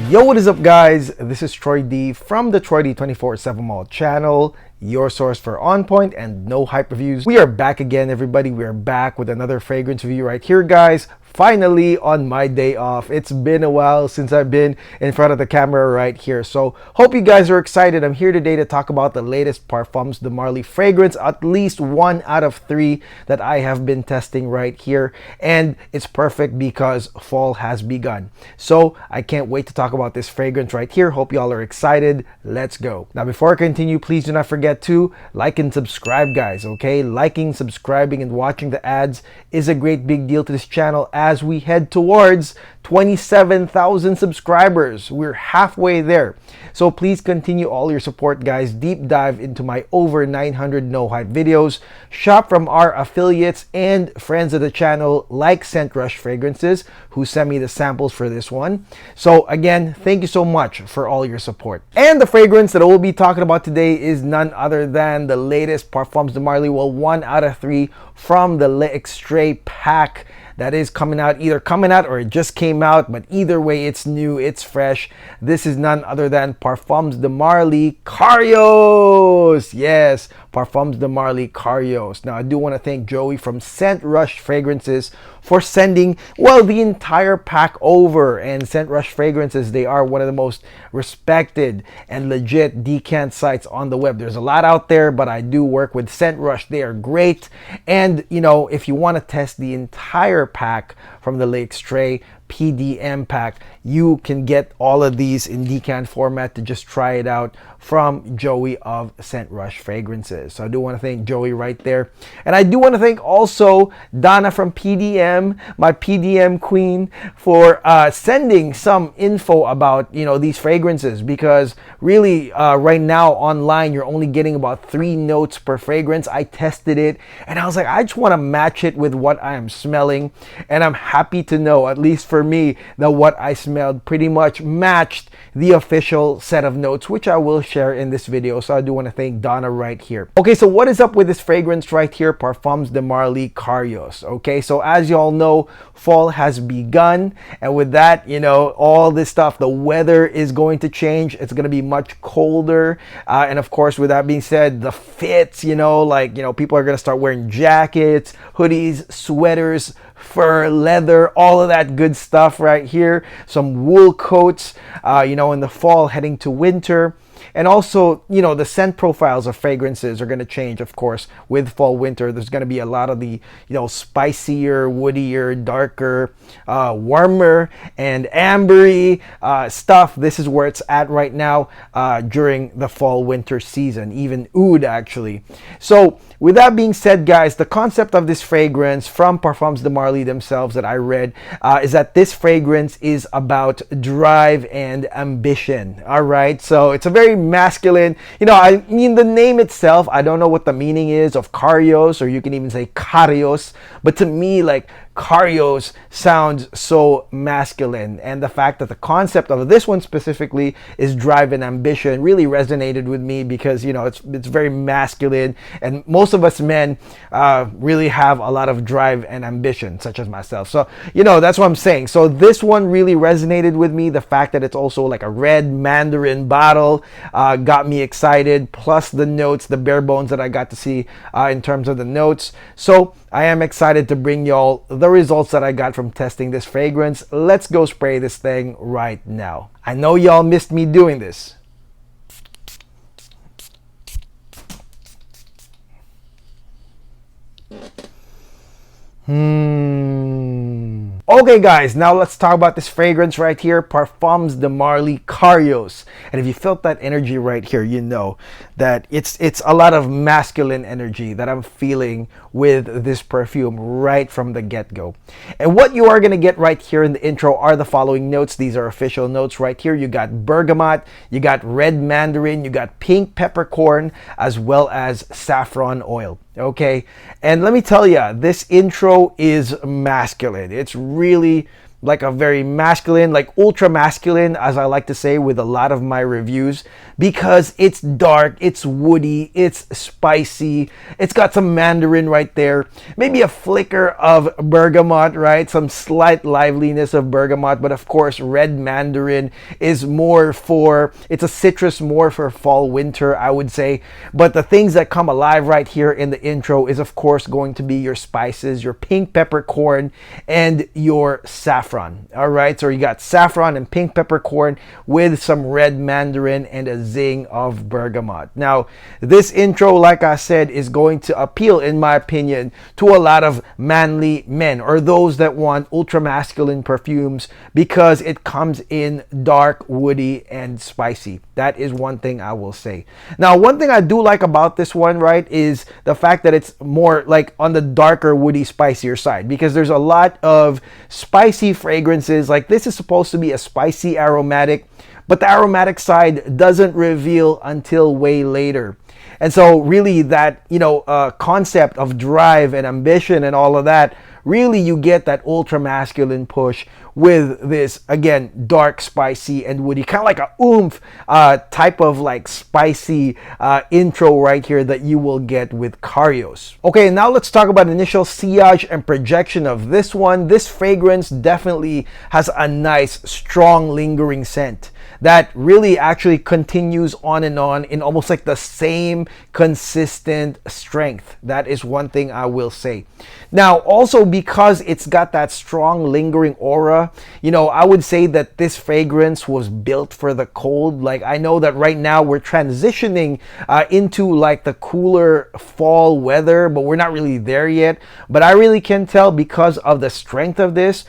Yo, what is up, guys? This is Troy D from the Troy D 24/7 Mall channel, your source for on point and no hype reviews. We are back again, everybody. We are back with another fragrance review right here, guys. Finally, on my day off. It's been a while since I've been in front of the camera right here. So, hope you guys are excited. I'm here today to talk about the latest Parfums de Marly fragrance, at least 1 out of 3 that I have been testing right here. And it's perfect because fall has begun. So, I can't wait to talk about this fragrance right here. Hope y'all are excited. Let's go. Now, before I continue, please do not forget to like and subscribe, guys, okay? Liking, subscribing, and watching the ads is a great big deal to this channel as we head towards 27,000 subscribers. We're halfway there. So please continue all your support, guys. Deep dive into my over 900 no hype videos. Shop from our affiliates and friends of the channel like Scent Rush Fragrances, who sent me the samples for this one. So again, thank you so much for all your support. And the fragrance that I will be talking about today is none other than the latest Parfums de Marly, well, 1 out of 3 from the Les Extraits pack that is coming out, either coming out or it just came out, but either way, it's new, it's fresh. This is none other than Parfums de Marly Carios. Yes, Parfums de Marly Carios. Now, I do want to thank Joey from Scent Rush Fragrances for sending, well, the entire pack over. And Scent Rush Fragrances, they are one of the most respected and legit decant sites on the web. There's a lot out there, but I do work with Scent Rush. They are great. And, you know, if you want to test the entire pack from the Les Extraits PDM pack, you can get all of these in decant format to just try it out from Joey of Scent Rush Fragrances. So I do want to thank Joey right there. And I do want to thank also Donna from PDM, my PDM queen, for sending some info about, you know, these fragrances, because really right now online you're only getting about 3 notes per fragrance. I tested it and I was like, I just want to match it with what I am smelling, and I'm happy to know, at least for me, that what I smelled pretty much matched the official set of notes, which I will share in this video. So I do want to thank Donna right here. Okay, so what is up with this fragrance right here, Parfums de Marly Carios? Okay, so as you all know, fall has begun, and with that, you know, all this stuff, the weather is going to change. It's going to be much colder, and of course, with that being said, the fits, you know, like, you know, people are going to start wearing jackets, hoodies, sweaters, fur, leather, all of that good stuff right here. Some wool coats, you know, in the fall heading to winter. And also, you know, the scent profiles of fragrances are going to change, of course, with fall, winter. There's going to be a lot of the, you know, spicier, woodier, darker, warmer, and ambery stuff. This is where it's at right now during the fall, winter season, even oud, actually. So, with that being said, guys, the concept of this fragrance from Parfums de Marly themselves that I read is that this fragrance is about drive and ambition. All right, so it's a very masculine, you know, I mean, the name itself, I don't know what the meaning is of Carios, or you can even say Carios, but to me, like, Carios sounds so masculine, and the fact that the concept of this one specifically is drive and ambition really resonated with me, because, you know, it's very masculine, and most of us men really have a lot of drive and ambition, such as myself. So, you know, that's what I'm saying. So this one really resonated with me. The fact that it's also like a red mandarin bottle got me excited, plus the notes, the bare bones that I got to see in terms of the notes. So I am excited to bring y'all the results that I got from testing this fragrance. Let's go spray this thing right now. I know y'all missed me doing this. Okay, guys, now let's talk about this fragrance right here, Parfums de Marly Carios. And if you felt that energy right here, you know that it's a lot of masculine energy that I'm feeling with this perfume right from the get-go. And what you are going to get right here in the intro are the following notes. These are official notes right here. You got bergamot, you got red mandarin, you got pink peppercorn, as well as saffron oil. Okay, and let me tell you, this intro is masculine. It's really like a very masculine, like ultra masculine, as I like to say with a lot of my reviews, because it's dark, it's woody, it's spicy, it's got some mandarin right there, maybe a flicker of bergamot, right? Some slight liveliness of bergamot, but of course red mandarin is more for, it's a citrus more for fall winter, I would say. But the things that come alive right here in the intro is of course going to be your spices, your pink peppercorn and your saffron. All right, so you got saffron and pink peppercorn with some red mandarin and a zing of bergamot. Now this intro, like I said, is going to appeal, in my opinion, to a lot of manly men or those that want ultra masculine perfumes, because it comes in dark, woody and spicy. That is one thing I will say. Now one thing I do like about this one, right, is the fact that it's more like on the darker, woody, spicier side, because there's a lot of spicy fragrances. Like this is supposed to be a spicy aromatic, but the aromatic side doesn't reveal until way later. And so really that, concept of drive and ambition and all of that, really you get that ultra masculine push with this, again, dark, spicy and woody, kind of like a oomph type of like spicy intro right here that you will get with Carios. Okay, now let's talk about initial sillage and projection of this one. This fragrance definitely has a nice, strong, lingering scent that really actually continues on and on in almost like the same consistent strength. That is one thing I will say. Now, also because it's got that strong lingering aura, I would say that this fragrance was built for the cold. Like I know that right now we're transitioning into like the cooler fall weather, but we're not really there yet. But I really can tell because of the strength of this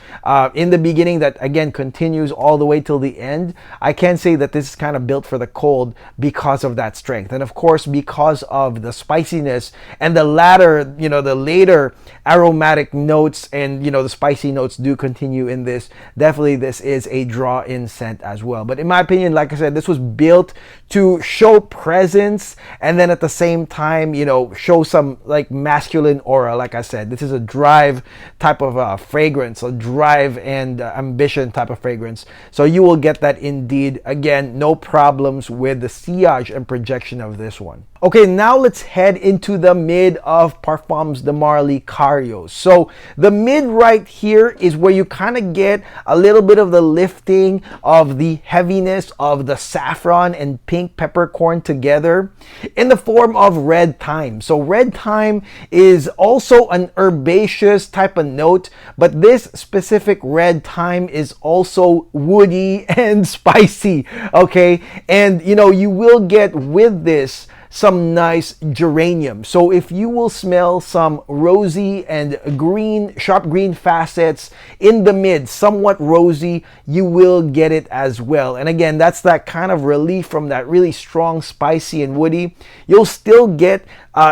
in the beginning, that again continues all the way till the end. I can say that this is kind of built for the cold because of that strength, and of course because of the spiciness and the later aromatic notes, and the spicy notes do continue in this. Definitely this is a draw-in scent as well. But in my opinion, like I said, this was built to show presence and then at the same time, show some like masculine aura. Like I said, this is a drive type of fragrance, a drive and ambition type of fragrance. So you will get that indeed. Again, no problems with the sillage and projection of this one. Okay, now let's head into the mid of Parfums de Marly Carios. So the mid right here is where you kind of get a little bit of the lifting of the heaviness of the saffron and pink peppercorn together in the form of red thyme. So red thyme is also an herbaceous type of note, but this specific red thyme is also woody and spicy, okay? And you will get with this some nice geranium. So if you will smell some rosy and green, sharp green facets in the mid, somewhat rosy, you will get it as well. And again, that's that kind of relief from that really strong spicy and woody. You'll still get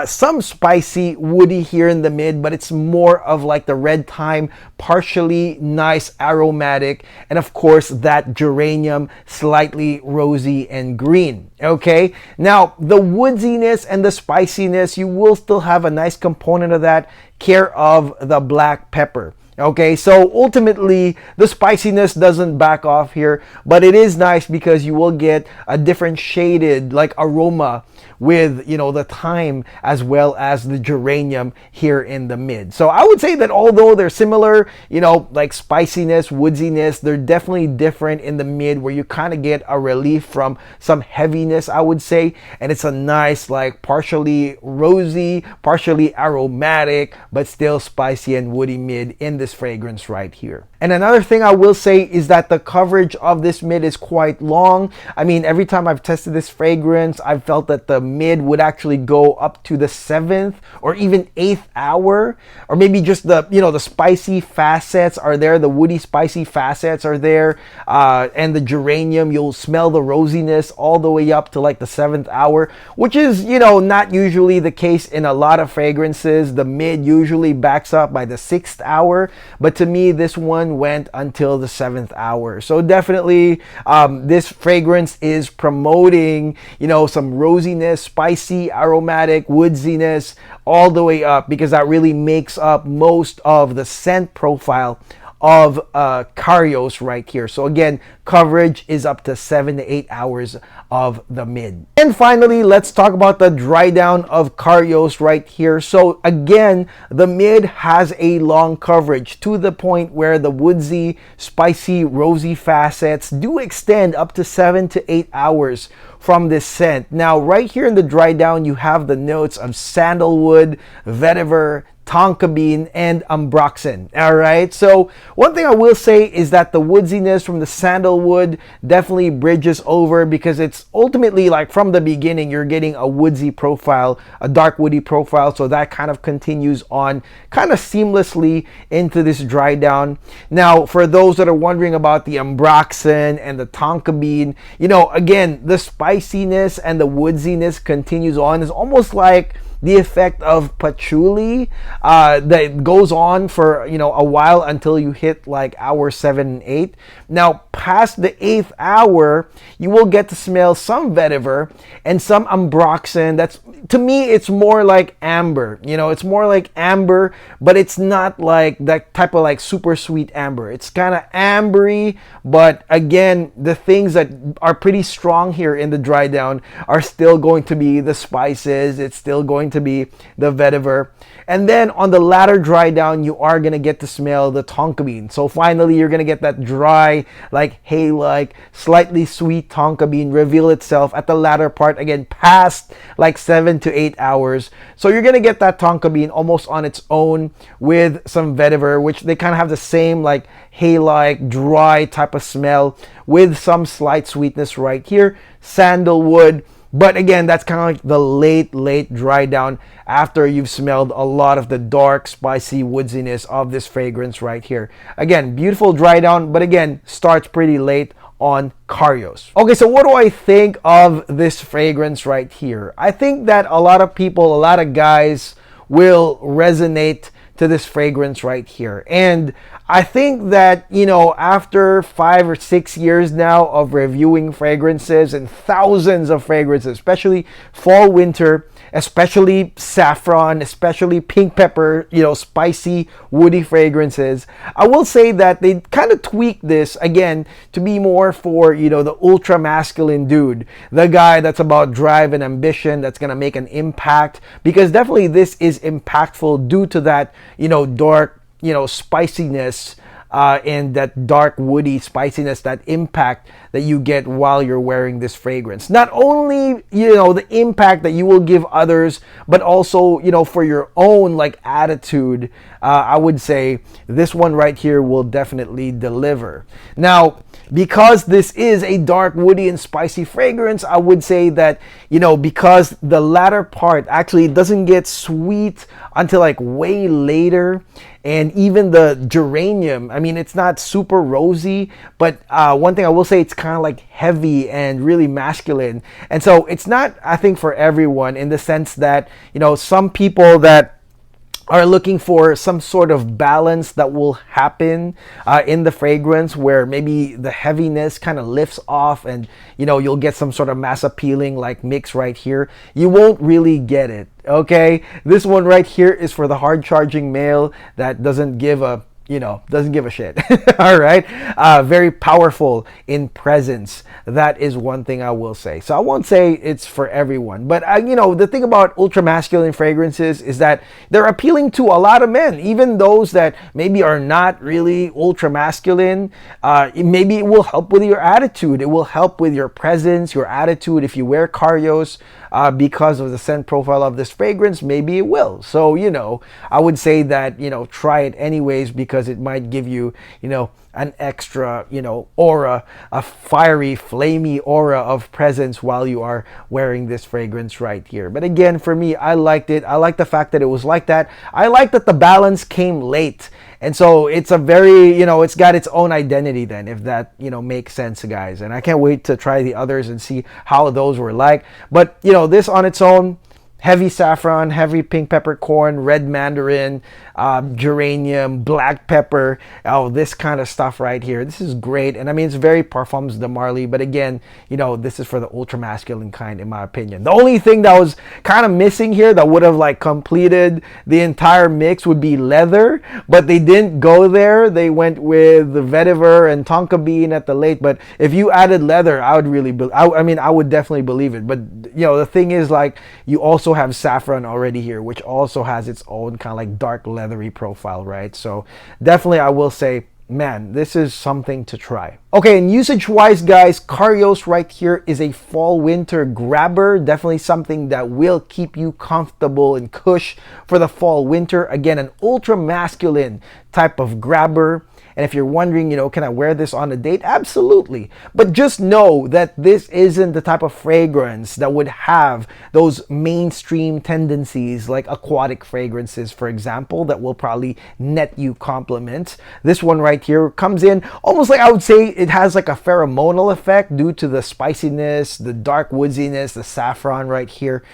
some spicy woody here in the mid, but it's more of like the red thyme, partially nice aromatic, and of course that geranium, slightly rosy and green. Okay, now the woodiness and the spiciness, you will still have a nice component of that, care of the black pepper. Okay, so ultimately the spiciness doesn't back off here, but it is nice because you will get a different shaded like aroma with the thyme as well as the geranium here in the mid. So I would say that although they're similar, like spiciness, woodiness, they're definitely different in the mid, where you kind of get a relief from some heaviness, I would say, and it's a nice like partially rosy, partially aromatic, but still spicy and woody mid in this fragrance right here. And another thing I will say is that the coverage of this mid is quite long. I mean, every time I've tested this fragrance, I've felt that the mid would actually go up to the 7th or even 8th hour, or maybe just the the spicy facets are there, the woody spicy facets are there, and the geranium, you'll smell the rosiness all the way up to like the 7th hour, which is not usually the case in a lot of fragrances. The mid usually backs up by the 6th hour, but to me this one went until the 7th hour. So definitely this fragrance is promoting some rosiness, spicy, aromatic, woodiness all the way up, because that really makes up most of the scent profile of Carios right here. So again, coverage is up to 7 to 8 hours of the mid. And finally, let's talk about the dry down of Carios right here. So again, the mid has a long coverage to the point where the woodsy, spicy, rosy facets do extend up to 7 to 8 hours from this scent. Now, right here in the dry down, you have the notes of sandalwood, vetiver, tonka bean, and ambroxan. All right, so one thing I will say is that the woodsiness from the sandalwood definitely bridges over, because it's ultimately, like, from the beginning you're getting a woodsy profile, a dark woody profile, so that kind of continues on kind of seamlessly into this dry down. Now, for those that are wondering about the ambroxan and the tonka bean, you know, again, the spiciness and the woodsiness continues on. It's almost like the effect of patchouli that goes on for, you know, a while until you hit like hour 7 and 8. Now, past the 8th hour, you will get to smell some vetiver and some ambroxan. That's, to me, it's more like amber. You know, it's more like amber, but it's not like that type of like super sweet amber. It's kind of ambery, but again, the things that are pretty strong here in the dry down are still going to be the spices. It's still going to be the vetiver. And then on the latter dry down, you are going to get to smell the tonka bean. So finally, you're going to get that dry, like hay-like, slightly sweet tonka bean reveal itself at the latter part, again, past like 7 to 8 hours. So you're going to get that tonka bean almost on its own with some vetiver, which they kind of have the same like hay-like, dry type of smell with some slight sweetness right here. Sandalwood. But again, that's kind of like the late dry down after you've smelled a lot of the dark, spicy woodsiness of this fragrance right here. Again, beautiful dry down, but again, starts pretty late on Carios. Okay, so what do I think of this fragrance right here? I think that a lot of people, a lot of guys will resonate to this fragrance right here. And I think that, you know, after 5 or 6 years now of reviewing fragrances and thousands of fragrances, especially fall, winter, especially saffron, especially pink pepper, you know, spicy, woody fragrances, I will say that they kind of tweaked this again to be more for, you know, the ultra masculine dude, the guy that's about drive and ambition, that's gonna make an impact, because definitely this is impactful due to that, you know, dark, you know, spiciness and that dark woody spiciness, that impact that you get while you're wearing this fragrance. Not only, you know, the impact that you will give others, but also, you know, for your own like attitude, I would say this one right here will definitely deliver. Now, because this is a dark, woody, and spicy fragrance, I would say that, you know, because the latter part actually doesn't get sweet until like way later, and even the geranium, I mean, it's not super rosy, but one thing I will say, it's kind of like heavy and really masculine. And so it's not, I think, for everyone, in the sense that, you know, some people that are looking for some sort of balance that will happen in the fragrance, where maybe the heaviness kind of lifts off and, you know, you'll get some sort of mass appealing like mix right here. You won't really get it, okay? This one right here is for the hard charging male that doesn't give a, you know, doesn't give a shit. All right. Very powerful in presence. That is one thing I will say. So I won't say it's for everyone, but you know, the thing about ultra masculine fragrances is that they're appealing to a lot of men, even those that maybe are not really ultra masculine. Maybe it will help with your attitude. It will help with your presence, your attitude. If you wear Carios, because of the scent profile of this fragrance, maybe it will. So, you know, I would say that, you know, try it anyways, because it might give you, you know, an extra, you know, aura, a fiery, flamey aura of presence while you are wearing this fragrance right here. But again, for me, I liked it. I like the fact that it was like that. I like that the balance came late. And so it's a very, you know, it's got its own identity then, if that, you know, makes sense, guys. And I can't wait to try the others and see how those were like. But, you know, this on its own, heavy saffron, heavy pink peppercorn, red mandarin, geranium, black pepper. Oh, this kind of stuff right here. This is great. And I mean, it's very Parfums de Marly, but again, you know, this is for the ultra masculine kind, in my opinion. The only thing that was kind of missing here that would have like completed the entire mix would be leather, but they didn't go there. They went with the vetiver and tonka bean at the late. But if you added leather, I would really, I mean, I would definitely believe it. But you know, the thing is, like, you also have saffron already here, which also has its own kind of like dark leathery profile, right? So definitely, I will say, man, this is something to try. Okay, and usage wise, guys, Carios right here is a fall winter grabber. Definitely something that will keep you comfortable and cush for the fall winter. Again, an ultra masculine type of grabber. And if you're wondering, you know, can I wear this on a date? Absolutely. But just know that this isn't the type of fragrance that would have those mainstream tendencies like aquatic fragrances, for example, that will probably net you compliments. This one right here comes in almost like, I would say it has like a pheromonal effect due to the spiciness, the dark woodiness, the saffron right here.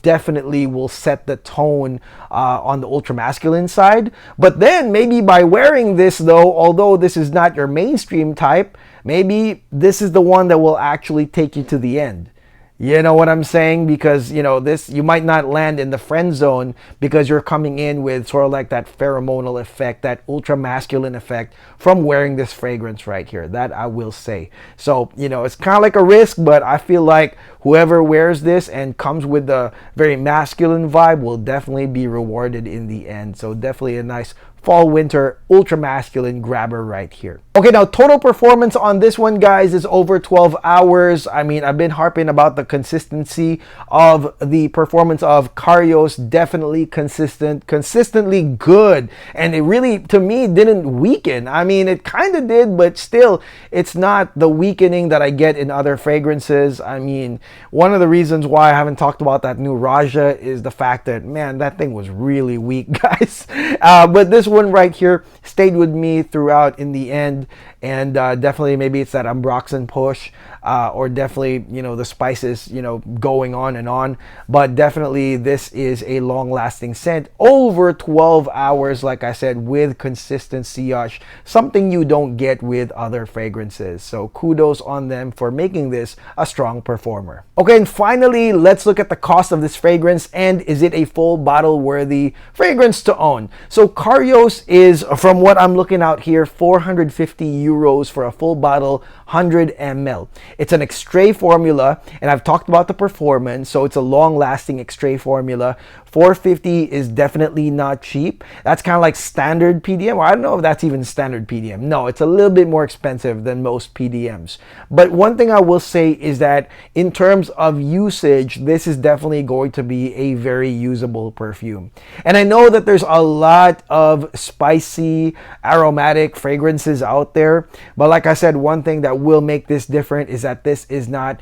Definitely will set the tone on the ultra masculine side. But then maybe by wearing this though, although this is not your mainstream type, maybe this is the one that will actually take you to the end. You know what I'm saying? Because, you know, this, you might not land in the friend zone because you're coming in with sort of like that pheromonal effect, that ultra masculine effect from wearing this fragrance right here. That I will say. So, you know, it's kind of like a risk, but I feel like whoever wears this and comes with the very masculine vibe will definitely be rewarded in the end. So definitely a nice fall winter ultra masculine grabber right here. Okay, now total performance on this one, guys, is over 12 hours. I mean, I've been harping about the consistency of the performance of Carios. Definitely consistent, consistently good, and it really, to me, didn't weaken. I mean, it kind of did, but still, it's not the weakening that I get in other fragrances. I mean, one of the reasons why I haven't talked about that new Raja is the fact that, man, that thing was really weak, guys. But this one right here stayed with me throughout in the end, and definitely maybe it's that Ambroxan push, or definitely, you know, the spices, you know, going on and on. But definitely this is a long-lasting scent, over 12 hours, like I said, with consistent sillage, something you don't get with other fragrances. So kudos on them for making this a strong performer. Okay, and finally, let's look at the cost of this fragrance, and is it a full bottle worthy fragrance to own? So Carios is, from what I'm looking out here, 450 euros for a full bottle, 100 ml. It's an extrait formula, and I've talked about the performance, so it's a long-lasting extrait formula. 450 is definitely not cheap. That's kind of like standard PDM, or I don't know if that's even standard PDM. No, it's a little bit more expensive than most PDMs. But one thing I will say is that in terms of usage, this is definitely going to be a very usable perfume. And I know that there's a lot of spicy, aromatic fragrances out there, but like I said, one thing that will make this different is that this is not,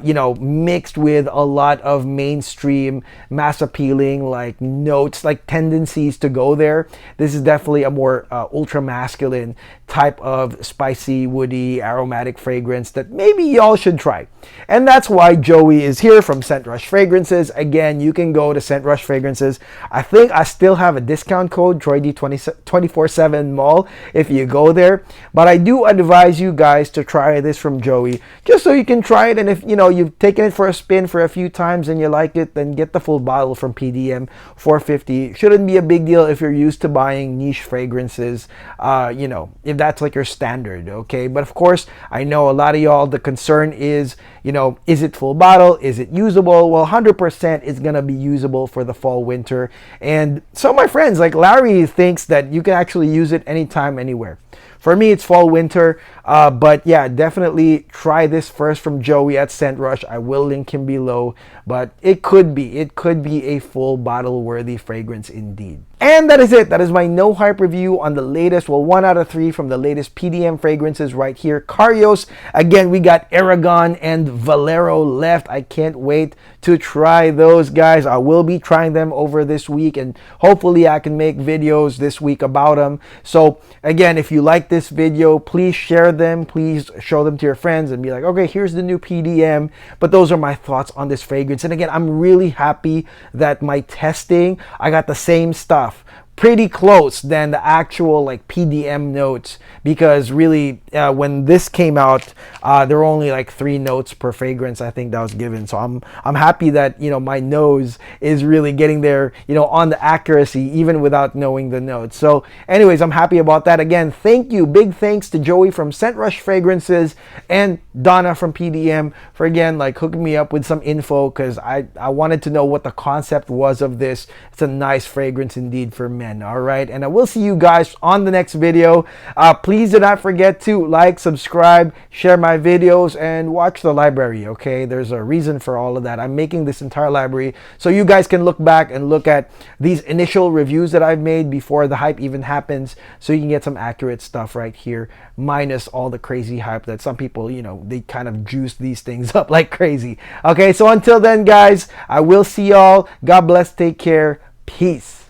you know, mixed with a lot of mainstream, mass appealing like notes, like tendencies to go there. This is definitely a more ultra masculine type of spicy, woody, aromatic fragrance that maybe y'all should try. And that's why Joey is here from Scent Rush Fragrances. Again, you can go to Scent Rush Fragrances. I think I still have a discount code, TroyD247 Mall, if you go there. But I do advise you guys to try this from Joey, just so you can try it. And if, you know, you've taken it for a spin for a few times and you like it, then get the full bottle from PDM. 450 shouldn't be a big deal if you're used to buying niche fragrances, you know, if that's like your standard, okay? But of course, I know a lot of y'all, the concern is, you know, is it full bottle? Is it usable? Well, 100% is gonna be usable for the fall winter. And some of my friends, like Larry, thinks that you can actually use it anytime, anywhere. For me, it's fall winter, but yeah, definitely try this first from Joey at Scent Rush. I will link him below, but it could be a full bottle worthy fragrance indeed. And that is it. That is my no hype review on the latest, well, 1 out of 3 from the latest PDM fragrances right here. Carios. Again, we got Aragon and Valero left. I can't wait to try those, guys. I will be trying them over this week, and hopefully I can make videos this week about them. So again, if you like this video, please share them, please show them to your friends and be like, okay, here's the new PDM. But those are my thoughts on this fragrance. And again, I'm really happy that my testing, I got the same stuff, pretty close than the actual like PDM notes, because really when this came out there were only like 3 notes per fragrance, I think, that was given. So I'm happy that, you know, my nose is really getting there, you know, on the accuracy even without knowing the notes. So anyways, I'm happy about that. Again, thank you, big thanks to Joey from Scent Rush Fragrances and Donna from PDM for again like hooking me up with some info, because I wanted to know what the concept was of this. It's a nice fragrance indeed for men. All right, and I will see you guys on the next video. Please do not forget to like, subscribe, share my videos, and watch the library. Okay, there's a reason for all of that. I'm making this entire library so you guys can look back and look at these initial reviews that I've made before the hype even happens, so you can get some accurate stuff right here, minus all the crazy hype that some people, you know, they kind of juice these things up like crazy. Okay, so until then, guys, I will see y'all. God bless, take care, peace.